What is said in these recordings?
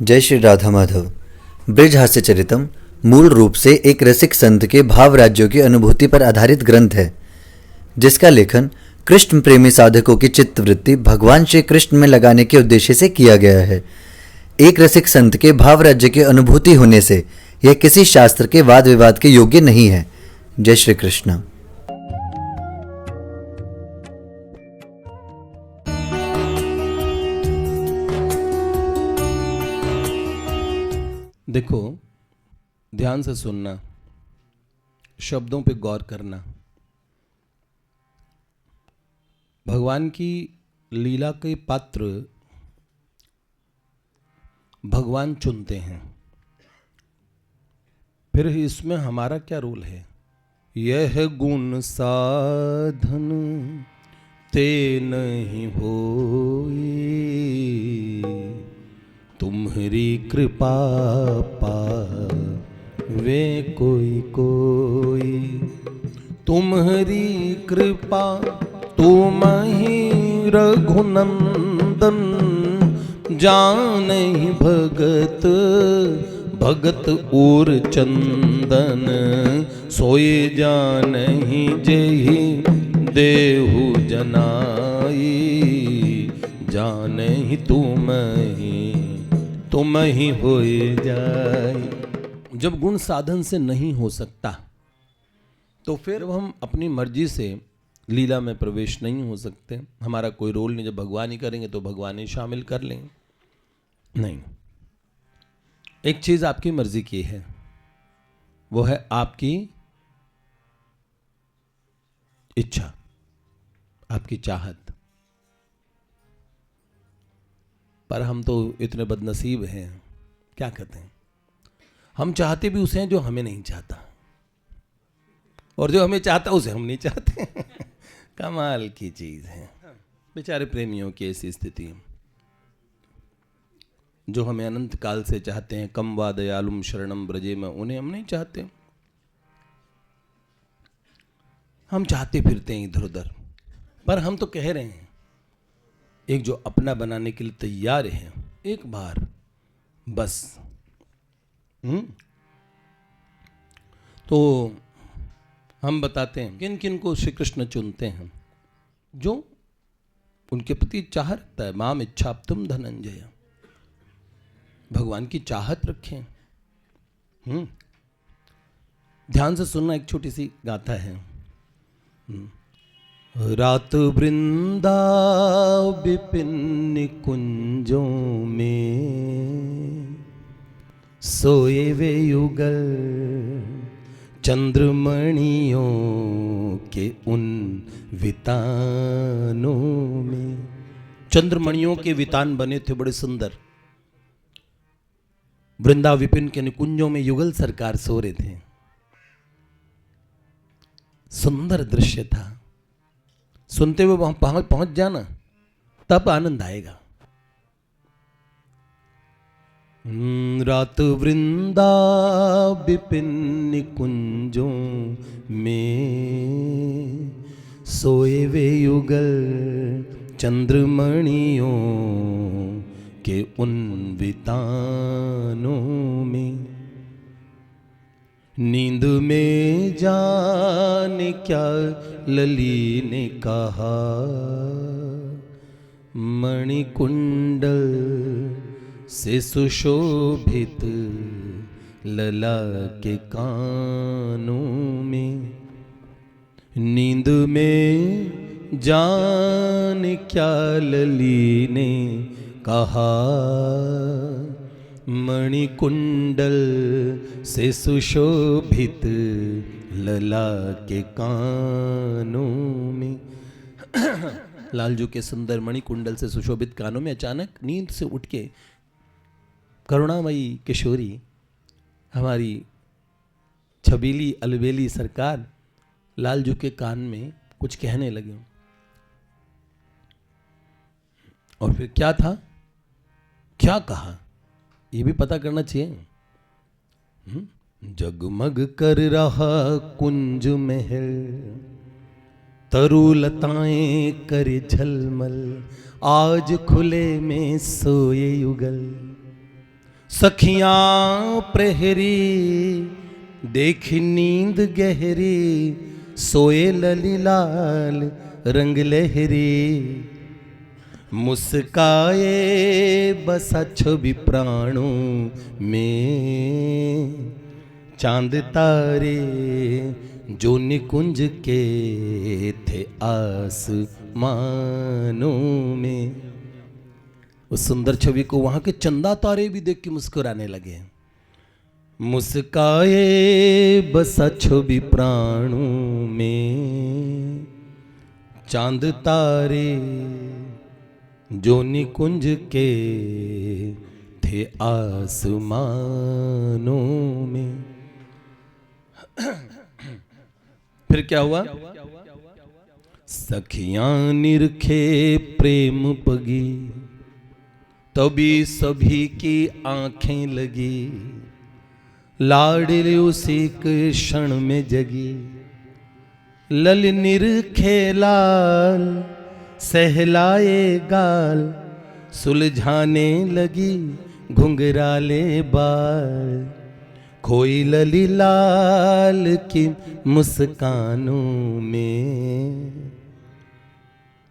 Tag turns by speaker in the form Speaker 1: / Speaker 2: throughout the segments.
Speaker 1: जय श्री राधा माधव। ब्रज हास्य चरितम मूल रूप से एक रसिक संत के भाव राज्यों की अनुभूति पर आधारित ग्रंथ है, जिसका लेखन कृष्ण प्रेमी साधकों की चित्तवृत्ति भगवान श्री कृष्ण में लगाने के उद्देश्य से किया गया है। एक रसिक संत के भाव राज्य की अनुभूति होने से यह किसी शास्त्र के वाद विवाद के योग्य नहीं है। जय श्री कृष्ण।
Speaker 2: देखो, ध्यान से सुनना, शब्दों पे गौर करना। भगवान की लीला के पात्र भगवान चुनते हैं, फिर इसमें हमारा क्या रोल है? यह गुण साधन ते नहीं होई, तुम्हारी कृपा पावे कोई कोई। तुम्हारी कृपा तुम ही रघुनंदन, जानहि भगत भगत और चंदन। सोए जानहि जेहि देहु जनाई, जानहि तुम ही होए जाए। जब गुण साधन से नहीं हो सकता तो फिर हम अपनी मर्जी से लीला में प्रवेश नहीं हो सकते। हमारा कोई रोल नहीं। जब भगवान ही करेंगे तो भगवान ही शामिल कर लेंगे। नहीं, एक चीज आपकी मर्जी की है, वो है आपकी इच्छा, आपकी चाहत। पर हम तो इतने बदनसीब हैं, क्या कहते हैं, हम चाहते भी उसे हैं जो हमें नहीं चाहता, और जो हमें चाहता उसे हम नहीं चाहते। कमाल की चीज है। बेचारे प्रेमियों की ऐसी स्थिति, जो हमें अनंत काल से चाहते हैं, कम वा दयालुम शरणम ब्रजे में, उन्हें हम नहीं चाहते। हम चाहते फिरते हैं इधर उधर। पर हम तो कह रहे हैं, एक जो अपना बनाने के लिए तैयार है, एक बार बस। तो हम बताते हैं किन किन को श्री कृष्ण चुनते हैं, जो उनके प्रति चाह रखता है। माम इच्छाप्तुम धनंजय, भगवान की चाहत रखें। ध्यान से सुनना, एक छोटी सी गाथा है। रात वृंदा विपिन कुंजों में, सोए वे युगल चंद्रमणियों के उन वितानों में। चंद्रमणियों के वितान बने थे बड़े सुंदर। वृंदा विपिन के निकुंजों में युगल सरकार सो रहे थे। सुंदर दृश्य था। सुनते हुए वहां पहुंच जाना, तब आनंद आएगा। रात वृंदा विपिन निकुंजों में, सोए वे युगल चंद्रमणियों के उन वितानों में। नींद में जाने क्या लली ने कहा, मणिकुंडल से सुशोभित लला के कानों में। नींद में जाने क्या लली ने कहा, मणिकुंडल से सुशोभित लला के कानों में। लालजू के सुंदर मणिकुंडल से सुशोभित कानों में अचानक नींद से उठ के करुणामयी किशोरी, हमारी छबीली अलबेली सरकार, लालजू के कान में कुछ कहने लगे। और फिर क्या था, क्या कहा, ये भी पता करना चाहिए। जगमग कर रहा कुंज महल, तरुलताएं करे झलमल, आज खुले में सोए युगल। सखियां प्रहरी देखी नींद गहरी, सोए लली लाल रंग लहरी। मुस्काए बसा छवि प्राणों में, चांद तारे जो निकुंज के थे आसमानों में। उस सुंदर छवि को वहां के चंदा तारे भी देख के मुस्कुराने लगे। मुस्काए बसा छवि प्राणों में, चांद तारे जो निकुंज के थे आसमानों में। फिर क्या हुआ? सखियां निरखे प्रेम पगी, तभी सभी की आंखें लगी। लाडली उसी क्षण में जगी, लल निरखे लाल सहलाए गाल। सुलझाने लगी घुंघराले बाल, खोई लली लाल की मुस्कानों में।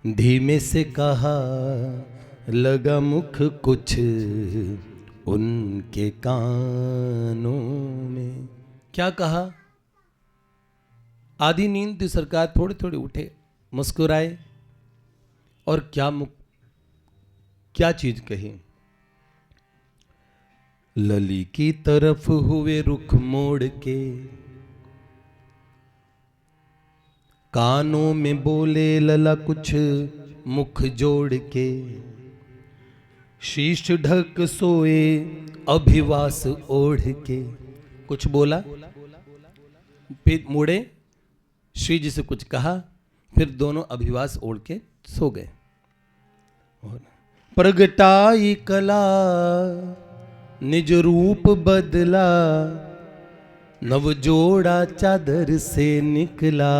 Speaker 2: धीमे से कहा लगा मुख कुछ उनके कानों में। क्या कहा? आधी नींद थी सरकार, थोड़े थोड़े उठे, मुस्कुराए और क्या चीज कही? लली की तरफ हुए रुख मोड़ के, कानों में बोले लला कुछ मुख जोड़ के। शीश ढक सोए अभिवास ओढ़ के। कुछ बोला, फिर मुड़े, श्री जी से कुछ कहा, फिर दोनों अभिवास ओढ़ के सो गए। प्रगटाई कला निज रूप बदला, नव जोड़ा चादर से निकला।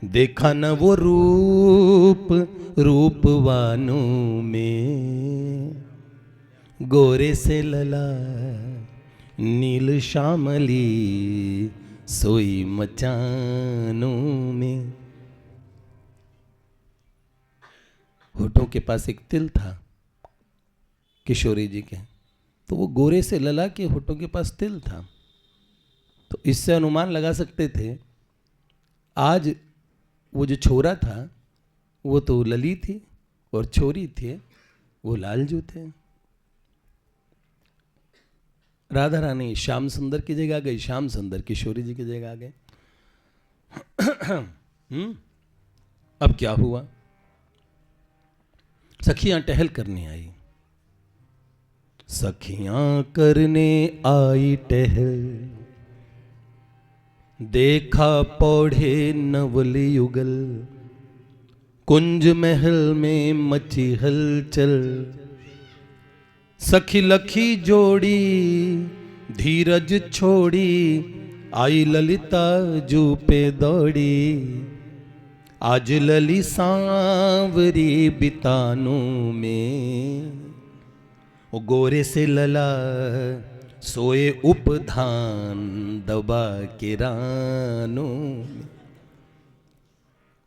Speaker 2: देखा न वो रूप रूपवानों में, गोरे से लला नील श्यामली सोई मचानों में। होठों के पास एक तिल था किशोरी जी के, तो वो गोरे से लला के होठों के पास तिल था। तो इससे अनुमान लगा सकते थे आज वो जो छोरा था वो तो लली थी और छोरी थी वो लालजू थे। राधा रानी श्याम सुंदर की जगह आ गई, श्याम सुंदर किशोरी जी की जगह आ गए। अब क्या हुआ? सखियां टहल करने आई। सखियां करने आई टहल, देखा पौधे नवल युगल। कुंज महल में मची हलचल, सखी लखी जोड़ी धीरज छोड़ी। आई ललिता जू पे दौड़ी, आज लली सांवरी बितानों में। वो गोरे से लला सोए उपधान दबा के रानों में।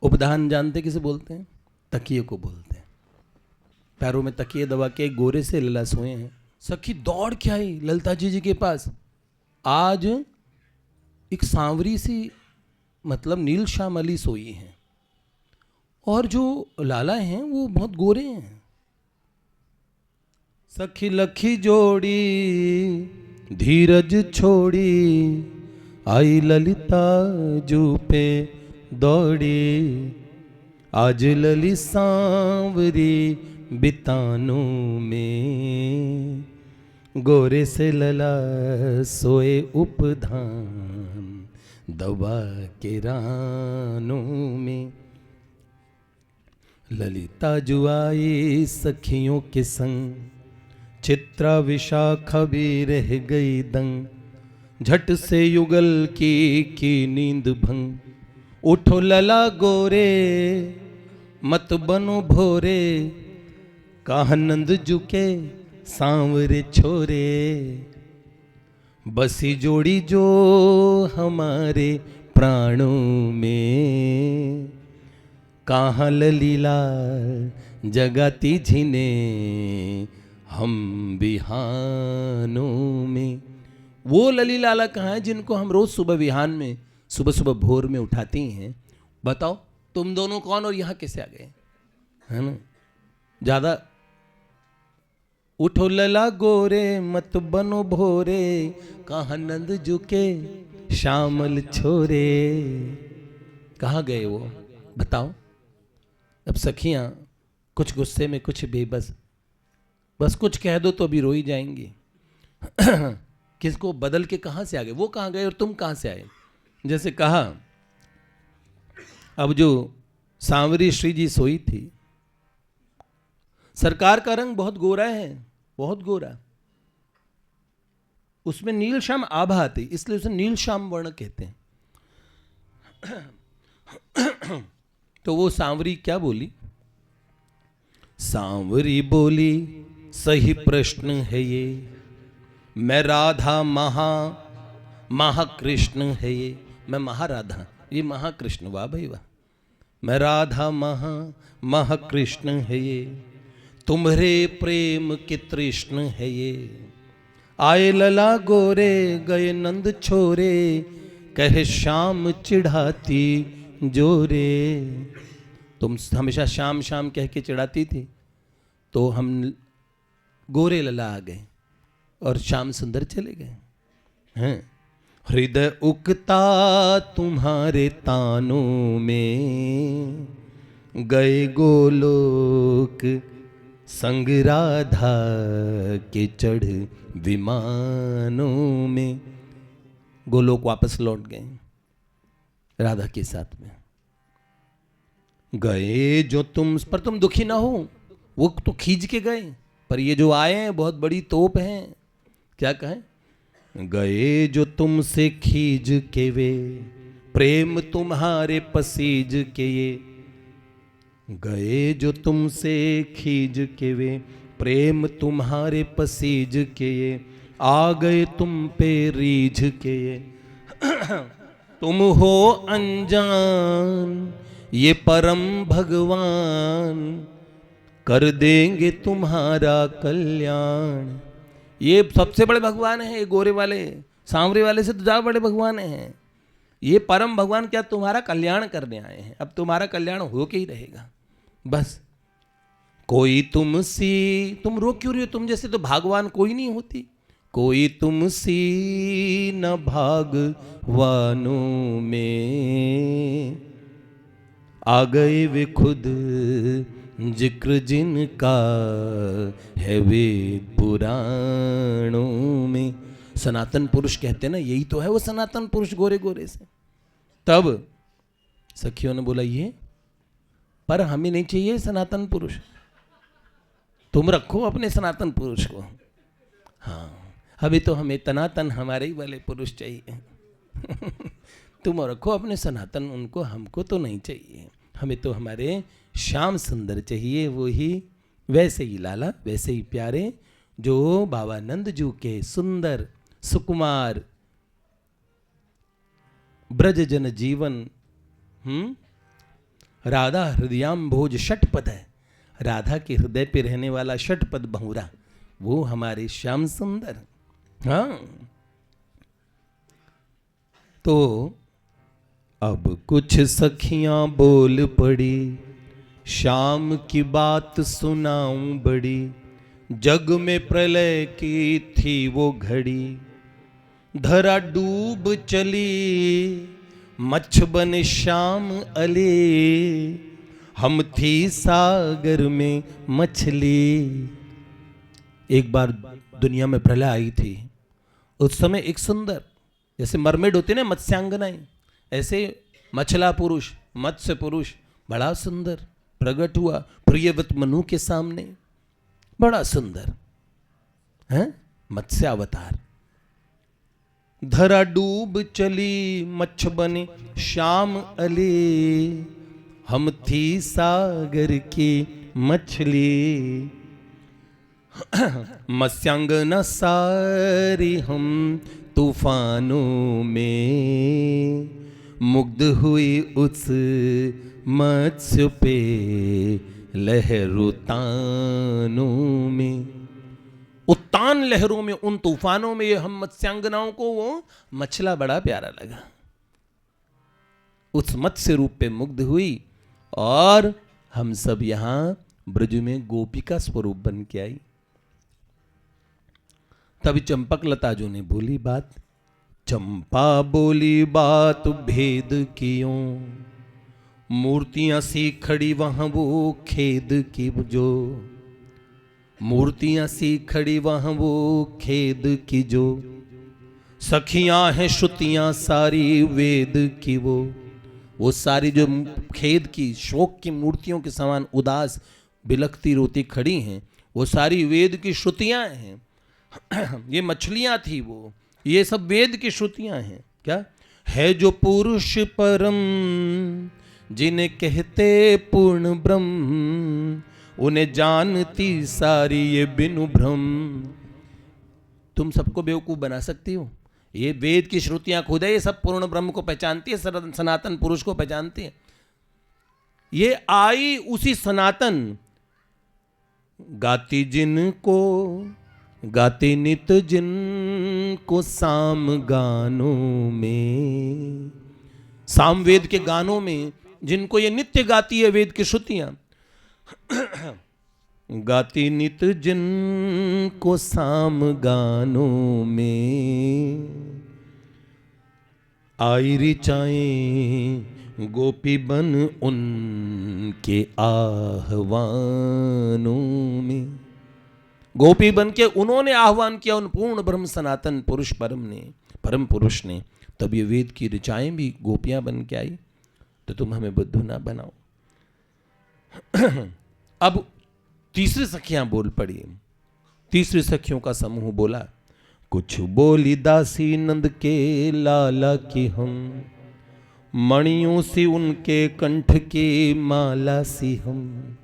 Speaker 2: उपधान जानते किसे बोलते हैं? तकिए को बोलते हैं। पैरों में तकिए दबा के गोरे से लला सोए हैं। सखी दौड़ के आई ललिता जी के पास। आज एक सांवरी सी मतलब नील श्यामली सोई है और जो लाला हैं वो बहुत गोरे हैं। सखी लखी जोड़ी धीरज छोड़ी, आई ललिता जू पे दौड़ी। आज लली सांवरी बितानों में, गोरे से लला सोए उपधान दबा के रानों में। ललिता जुआई सखियों के संग, चित्रा विशाखा भी रह गई दंग। झट से युगल की नींद भंग। उठो लला गोरे मत बनो भोरे, कान्हनंद जुके सांवरे छोरे, बसी जोड़ी जो हमारे प्राणों में, कहाँ ललीला जगाती झिने हम बिहानों में। वो लली लाला कहाँ है जिनको हम रोज सुबह विहान में, सुबह सुबह भोर में उठाती हैं? बताओ तुम दोनों कौन और यहाँ कैसे आ गए? है ना, ज्यादा उठो लला गोरे मत बनो भोरे, कहाँ नंद जुके श्यामल छोरे। कहाँ गए वो बताओ? अब सखियां कुछ गुस्से में, कुछ बेबस, बस कुछ कह दो तो अभी रो ही जाएंगी। किसको बदल के कहाँ से आ गए? वो कहाँ गए और तुम कहाँ से आए? जैसे कहा, अब जो सांवरी श्री जी सोई थी, सरकार का रंग बहुत गोरा है, बहुत गोरा, उसमें नील श्याम आभा आती, इसलिए उसे नील श्याम वर्ण कहते हैं। तो वो सांवरी क्या बोली? सांवरी बोली सही प्रश्न है ये, मैं राधा महाकृष्ण है ये, मैं महाराधा, ये महाकृष्ण, वाह भाई वाह। मैं राधा महाकृष्ण है ये, तुम्हारे प्रेम के तृष्ण है ये, आए लला गोरे गए नंद छोरे, कहे शाम चिढ़ाती जोरे। तुम हमेशा शाम शाम कह के चिढ़ाती थी, तो हम गोरे लला आ गए और श्याम सुंदर चले गए हैं। हृदय उकता तुम्हारे तानों में, गए गोलोक संग राधा के चढ़ विमानों में। गोलोक वापस लौट गए राधा के साथ में। गए जो तुम, पर तुम दुखी ना हो, वो तो खींच के गए, पर ये जो आए हैं बहुत बड़ी तोप हैं। क्या कहें? गए जो तुमसे खींच के वे, प्रेम तुम्हारे पसीज के ये, गए जो तुमसे खींच के वे, प्रेम तुम्हारे पसीज के ये, आ गए तुम पे रीझ के ये। तुम हो अनजान ये परम भगवान, कर देंगे तुम्हारा कल्याण। ये सबसे बड़े भगवान हैं, ये गोरे वाले सांवरे वाले से तो ज्यादा बड़े भगवान हैं। ये परम भगवान क्या तुम्हारा कल्याण करने आए हैं। अब तुम्हारा कल्याण हो के ही रहेगा बस। कोई तुमसी, तुम रो क्यों रही हो? तुम जैसे तो भगवान कोई नहीं होती। कोई तुमसी न भागवानों में, आ गए वे खुद जिक्र जिनका है वे पुराणों में। सनातन पुरुष कहते ना, यही तो है वो सनातन पुरुष गोरे गोरे से। तब सखियों ने बोला ये, पर हमें नहीं चाहिए सनातन पुरुष, तुम रखो अपने सनातन पुरुष को। हाँ, अभी तो हमें तनातन हमारे ही वाले पुरुष चाहिए। तुम रखो अपने सनातन उनको, हमको तो नहीं चाहिए। हमें तो हमारे श्याम सुंदर चाहिए, वो ही वैसे ही लाला, वैसे ही प्यारे जो बाबा नंद जू के सुंदर सुकुमार ब्रज जन जीवन। राधा हृदयाम्भोज षटपद है, राधा के हृदय पे रहने वाला षटपद बहुरा, वो हमारे श्याम सुंदर। हाँ, तो अब कुछ सखियां बोल पड़ी, शाम की बात सुनाऊं बड़ी, जग में प्रलय की थी वो घड़ी, धरा डूब चली मच्छ बन श्याम अले, हम थी सागर में मछली। एक बार दुनिया में प्रलय आई थी। उस समय एक सुंदर, जैसे मरमेड होती ना मत्स्यांगनाएं, ऐसे मछला पुरुष, मत्स्य पुरुष बड़ा सुंदर प्रकट हुआ प्रियवत मनु के सामने। बड़ा सुंदर है मत्स्य अवतार। धरा डूब चली मच्छ बने श्याम अले, हम थी सागर की मछली, मत्स्यांगना सारी हम तूफानों में, मुग्ध हुई उस मत्स्य पे लहरों तानों में। उत्तान लहरों में, उन तूफानों में ये हम मत्स्यांगनाओं को वो मछला बड़ा प्यारा लगा, उस मत्स्य रूप पे मुग्ध हुई और हम सब यहां ब्रज में गोपिका स्वरूप बन के आई। तभी चंपक लता जो ने बोली बात, चंपा बोली बात भेद कियों, मूर्तियां सी खड़ी वहां वो खेद की जो, मूर्तियां सी खड़ी वहां वो खेद की जो, सखियां हैं श्रुतियां सारी वेद की वो सारी जो खेद की शोक की मूर्तियों के समान उदास बिलखती रोती खड़ी हैं, वो सारी वेद की श्रुतियां हैं। ये मछलियां थी वो, ये सब वेद की श्रुतियां हैं। क्या है जो पुरुष परम, जिन्हें कहते पूर्ण ब्रह्म, उन्हें जानती सारी ये बिनु भ्रम। तुम सबको बेवकूफ बना सकती हो, ये वेद की श्रुतियां खुद है, ये सब पूर्ण ब्रह्म को पहचानती है, सनातन पुरुष को पहचानती है। ये आई उसी सनातन, गाती जिनको गाती नित जिनको साम गानों में, साम वेद के गानों में जिनको ये नित्य गाती है वेद की श्रुतियां, गाती नित जिनको साम गानों में, आई ऋचाएं गोपी बन उनके आह्वानों में। गोपी बन के उन्होंने आह्वान किया उन पूर्ण ब्रह्म सनातन पुरुष परम पुरुष ने। तब ये वेद की ऋचाएं भी गोपियां बन के आई। तो तुम हमें बुद्धू ना बनाओ। अब तीसरी सखियां बोल पड़ी। तीसरी सखियों का समूह बोला, कुछ बोली दासी नंद के लाला की हम, मणियों से उनके कंठ की माला सी हम।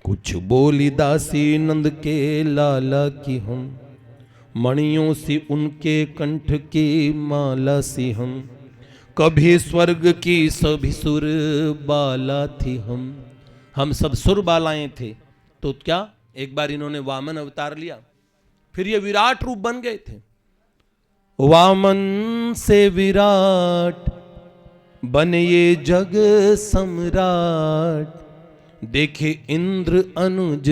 Speaker 2: कुछ बोली दासी नंद के लाला की हम, मणियों से उनके कंठ की माला सी हम। कभी स्वर्ग की सभी सुर बाला थी हम सब सुर बालाएं थे। तो क्या एक बार इन्होंने वामन अवतार लिया, फिर ये विराट रूप बन गए थे। वामन से विराट बने ये जग सम्राट, देखे इंद्र अनुज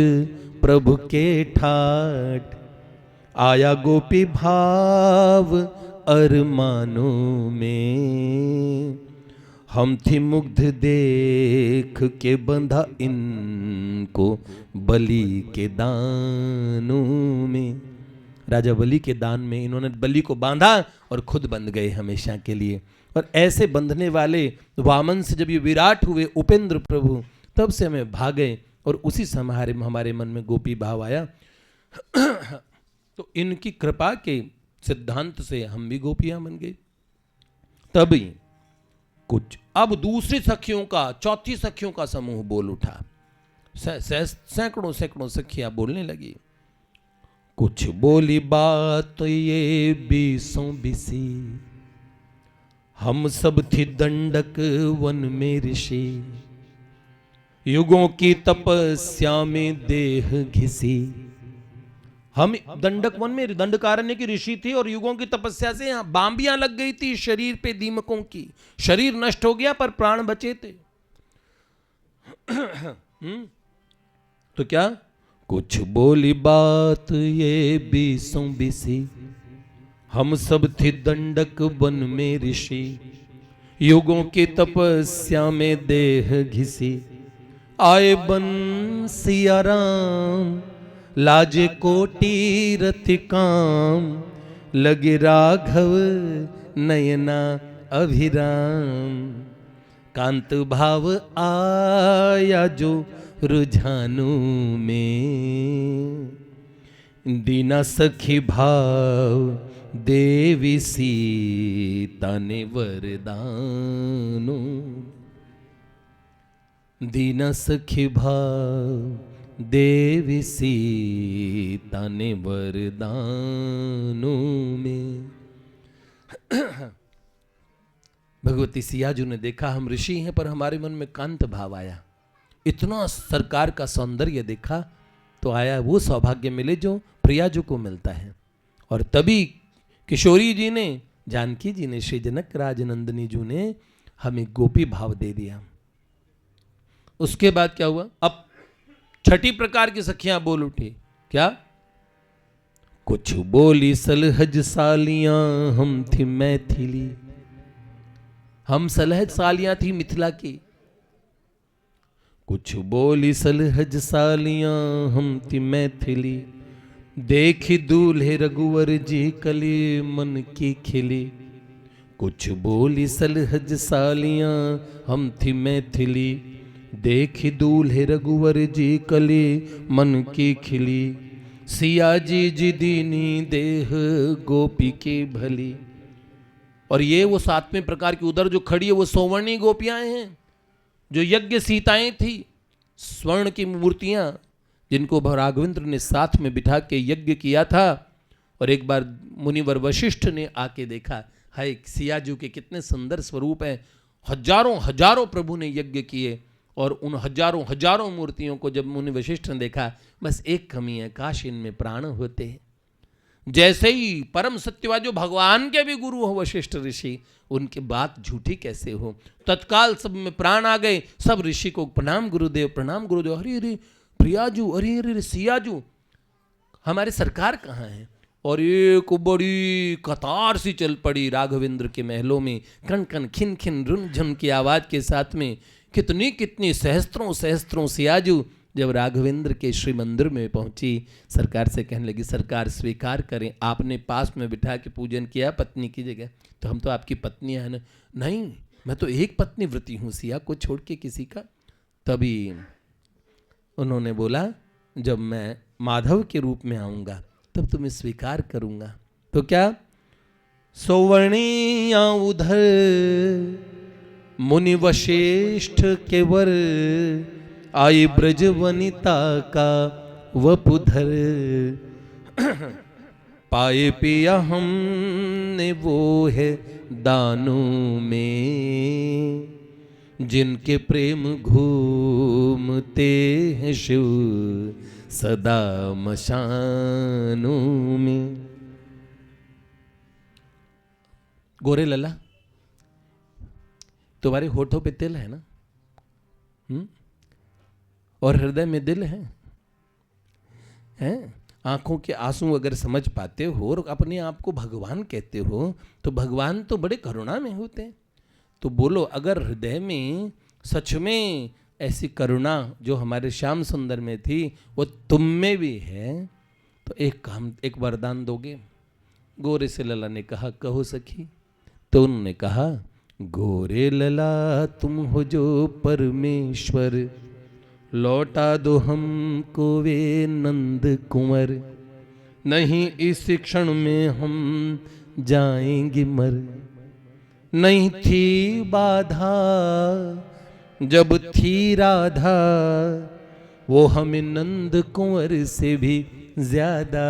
Speaker 2: प्रभु के ठाट। आया गोपी भाव अरमानों में, हम थी मुग्ध देख के बंधा इनको बलि के दानों में। राजा बलि के दान में इन्होंने बलि को बांधा और खुद बंध गए हमेशा के लिए। और ऐसे बंधने वाले वामन से जब ये विराट हुए उपेंद्र प्रभु, तब से हमें भागे और उसी समय हमारे मन में गोपी भाव आया। तो इनकी कृपा के सिद्धांत से हम भी गोपियां बन गए। तभी कुछ अब दूसरी सखियों का, चौथी सखियों का समूह बोल उठा। सैकड़ों सैकड़ों सखियां बोलने लगी। कुछ बोली बात ये बीसों बिसी, हम सब थी दंडक वन में ऋषि। युगों की तपस्या में देह घिसी, हम दंडक वन में दंडकारण्य की ऋषि थी और युगों की तपस्या से यहां बांबियां लग गई थी शरीर पे दीमकों की। शरीर नष्ट हो गया पर प्राण बचे थे। तो क्या कुछ बोली बात ये बीसों बिसी, हम सब थे दंडक वन में ऋषि। युगों की तपस्या में देह घिसी, आए बंसिया राम लाजे कोटि रति काम। लगे राघव नयना अभिराम, कांत भाव आया जो रुझानों में। दीना सखी भाव देवी सीता ने वरदानों। दीना सखी भाव देवी सीता ने वरदानों में। भगवती सियाजू ने देखा हम ऋषि हैं, पर हमारे मन में कांत भाव आया। इतना सरकार का सौंदर्य देखा तो आया वो सौभाग्य मिले जो प्रियाजू को मिलता है। और तभी किशोरी जी ने, जानकी जी ने, श्री जनक राजनंदिनी जी ने हमें गोपी भाव दे दिया। उसके बाद क्या हुआ? अब छठी प्रकार की सखियां बोल उठी। क्या? कुछ बोली सलहज सालियां हम थी मैथिली। हम सलहज सालियां थी मिथिला की। कुछ बोली सलहज सालियां हम थी मैथिली। देखी दूल्हे रघुवर जी कली मन की खिली। कुछ बोली सलहज सालियां हम थी मैथिली। देखी दूल्हे रघुवर जी कली मन की खिली। सिया जी दीनी देह गोपी की भली। और ये वो सातवें प्रकार की उधर जो खड़ी है वो सौवर्णी गोपियां हैं, जो यज्ञ सीताएं थी, स्वर्ण की मूर्तियां, जिनको राघवेंद्र ने साथ में बिठा के यज्ञ किया था। और एक बार मुनिवर वशिष्ठ ने आके देखा, हाय सियाजू के कितने सुंदर स्वरूप हैं। हजारों हजारों प्रभु ने यज्ञ किए, और उन हजारों हजारों मूर्तियों को जब मुनि वशिष्ठ ने देखा, बस एक कमी है, काश इनमें प्राण होते। जैसे ही परम सत्यवाद जो भगवान के भी गुरु हो वशिष्ठ ऋषि, उनकी बात झूठी कैसे हो। तत्काल सब में प्राण आ गए। सब ऋषि को प्रणाम गुरुदेव, प्रणाम गुरुदेव। अरे अरे प्रियाजू, अरे अरे सियाजू, हमारे सरकार कहाँ हैं? और एक बड़ी कतार सी चल पड़ी राघवेंद्र के महलों में, कन कन खिन खिन रुन झुन की आवाज के साथ में। कितनी कितनी सहस्त्रों सहस्त्रों सियाजू जब राघवेंद्र के श्री मंदिर में पहुंची, सरकार से कहने लगी, सरकार स्वीकार करें, आपने पास में बिठा के पूजन किया पत्नी की जगह, तो हम तो आपकी पत्नियां हैं ना। नहीं, मैं तो एक पत्नी व्रती हूँ सिया को छोड़ के किसी का। तभी उन्होंने बोला, जब मैं माधव के रूप में आऊंगा तब तुम्हें स्वीकार करूंगा। तो क्या? सौवर्णिया उधर मुनि वशिष्ठ के वर। आई ब्रज वनिता का वपुधर। पाए पिया हमने वो है दानों में। जिनके प्रेम घूमते हैं शिव सदा मशानों में। गोरे लला, तुम्हारे होठों पे तिल है ना? और हृदय में दिल है? आंखों के आंसू अगर समझ पाते हो और अपने आप को भगवान कहते हो, तो भगवान तो बड़े करुणा में होते हैं। तो बोलो, अगर हृदय में सच में ऐसी करुणा जो हमारे श्याम सुंदर में थी वो तुम में भी है, तो एक काम, एक वरदान दोगे? गोरे से लला ने कहा, कहो सखी। तो उन्होंने कहा, गोरे लला तुम हो जो परमेश्वर, लौटा दो हमको वे नंद कुंवर। नहीं इस क्षण में हम जाएंगे मर। नहीं थी बाधा जब थी राधा, वो हमें नंद कुंवर से भी ज्यादा।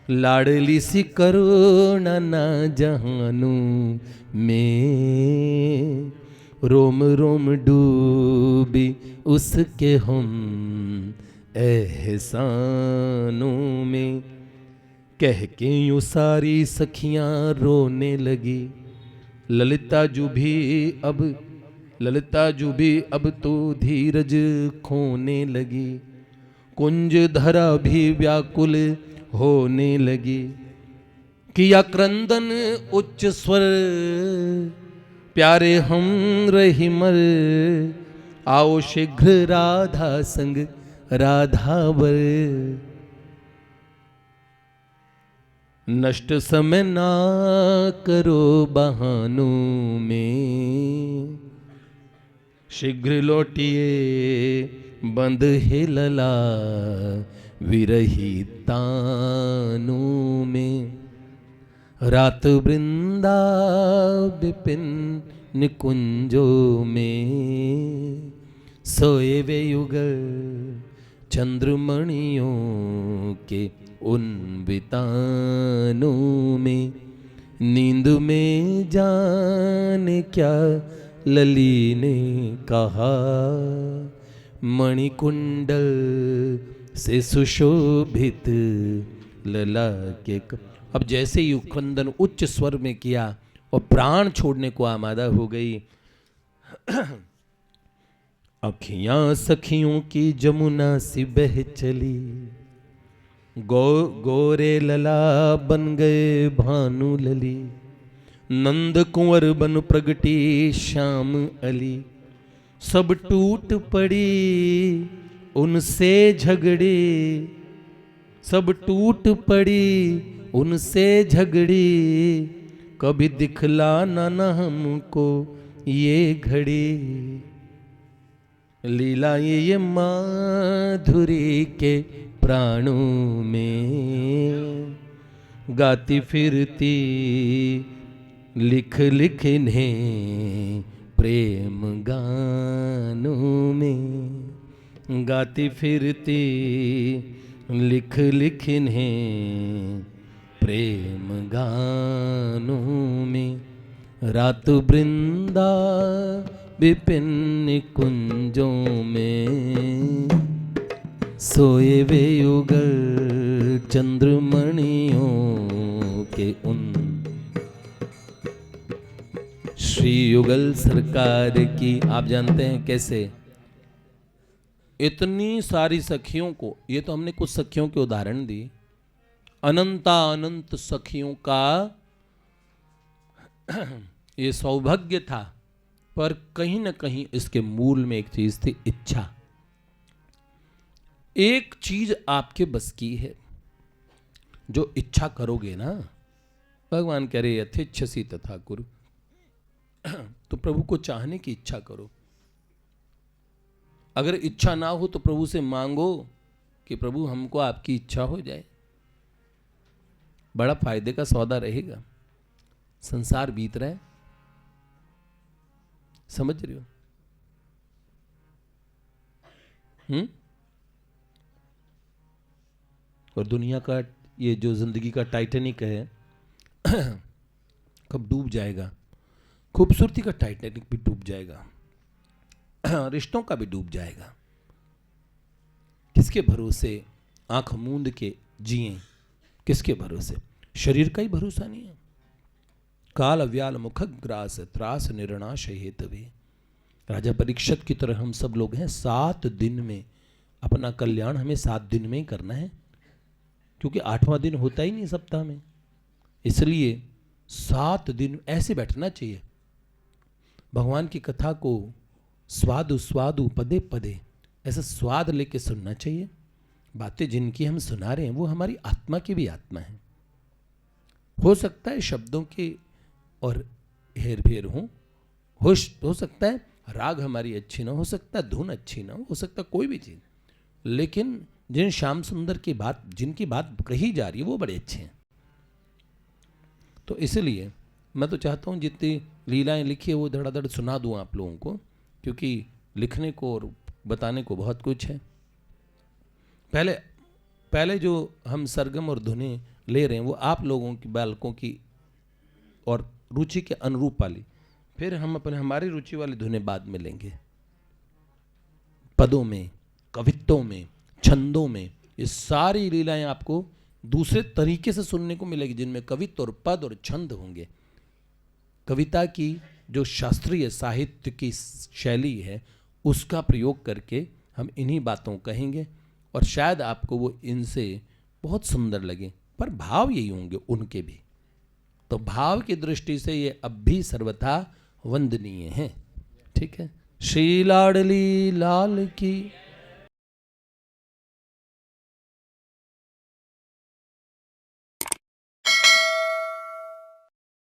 Speaker 2: लाडली सी करुणा ना जहानू में, रोम रोम डूबी उसके हम एहसानों में। कह के यूं सारी सखियां रोने लगी। ललिता जू भी अब तो धीरज खोने लगी। कुंज धरा भी व्याकुल होने लगी। किया क्रंदन उच्च स्वर, प्यारे हम रही मर। आओ शीघ्र राधा संग राधावर। नष्ट समय ना करो बहानों में। शीघ्र लौटिए बंद है लला विरही तानों में। रात वृंदा विपिन निकुंजों में, सोए वे युगल चंद्रमणियों के उन बितानों में, नींद में जाने क्या लली ने कहा, मणिकुंडल से सुशोभित लला के अब जैसे ही उखंदन उच्च स्वर में किया और प्राण छोड़ने को आमादा हो गई। अखियां सखियों की जमुना सी बह चली, गोरे लला बन गए भानु लली, नंद कुंवर बन प्रगटी श्याम अली, सब टूट पड़ी उनसे झगड़ी, सब टूट पड़ी उनसे झगड़ी, कभी दिखलाना न हमको ये घड़ी, लीला ये माधुरी के प्राणों में, गाती फिरती लिख लिख इन्हें प्रेम गानों में, गाती फिरती लिख लिख इन्हें प्रेम गानों में, रात वृंदा विपिन कुंजों में, सोए वे युगल चंद्रमणियों के उन। श्री युगल सरकार की आप जानते हैं कैसे इतनी सारी सखियों को, ये तो हमने कुछ सखियों के उदाहरण दी, अनंता अनंत सखियों का ये सौभाग्य था, पर कहीं ना कहीं इसके मूल में एक चीज थी, इच्छा। एक चीज आपके बस की है, जो इच्छा करोगे ना, भगवान कह रहे यथेच्छसी तथा कुरु, तो प्रभु को चाहने की इच्छा करो। अगर इच्छा ना हो तो प्रभु से मांगो कि प्रभु हमको आपकी इच्छा हो जाए, बड़ा फायदे का सौदा रहेगा। संसार बीत रहा है, समझ रहे हो? और दुनिया का ये जो जिंदगी का टाइटैनिक है कब डूब जाएगा। खूबसूरती का टाइटैनिक भी डूब जाएगा, रिश्तों का भी डूब जाएगा। किसके भरोसे आंख मूंद के जिए, किसके भरोसे? शरीर का ही भरोसा नहीं है। काल अव्याल मुखग्रास त्रास निर्णाश हेतवे। राजा परीक्षित की तरह हम सब लोग हैं। 7 दिन में अपना कल्याण हमें 7 दिन में ही करना है, क्योंकि 8वां दिन होता ही नहीं सप्ताह में। इसलिए 7 दिन ऐसे बैठना चाहिए, भगवान की कथा को स्वादु स्वादु पदे पदे ऐसा स्वाद लेके सुनना चाहिए। बातें जिनकी हम सुना रहे हैं वो हमारी आत्मा की भी आत्मा है। हो सकता है शब्दों के और हेर फेर हो सकता है राग हमारी अच्छी ना हो सकता, धुन अच्छी ना हो सकता, कोई भी चीज, लेकिन जिन श्याम सुंदर की बात, जिनकी बात कही जा रही है वो बड़े अच्छे हैं। तो इसलिए मैं तो चाहता हूँ जितनी लीलाएं लिखी है वो धड़ाधड़ सुना दूँ आप लोगों को, क्योंकि लिखने को और बताने को बहुत कुछ है। पहले जो हम सरगम और धुनें ले रहे हैं वो आप लोगों की, बालकों की और रुचि के अनुरूप वाली, फिर हम हमारी रुचि वाली धुनें बाद में लेंगे। पदों में, कवित्वों में, छंदों में, ये सारी लीलाएं आपको दूसरे तरीके से सुनने को मिलेगी, जिनमें कवित्व और पद और छंद होंगे। कविता की जो शास्त्रीय साहित्य की शैली है उसका प्रयोग करके हम इन्हीं बातों कहेंगे, और शायद आपको वो इनसे बहुत सुंदर लगे, पर भाव यही होंगे उनके भी। तो भाव की दृष्टि से ये अब भी सर्वथा वंदनीय हैं। ठीक है। श्री लाडली लाल की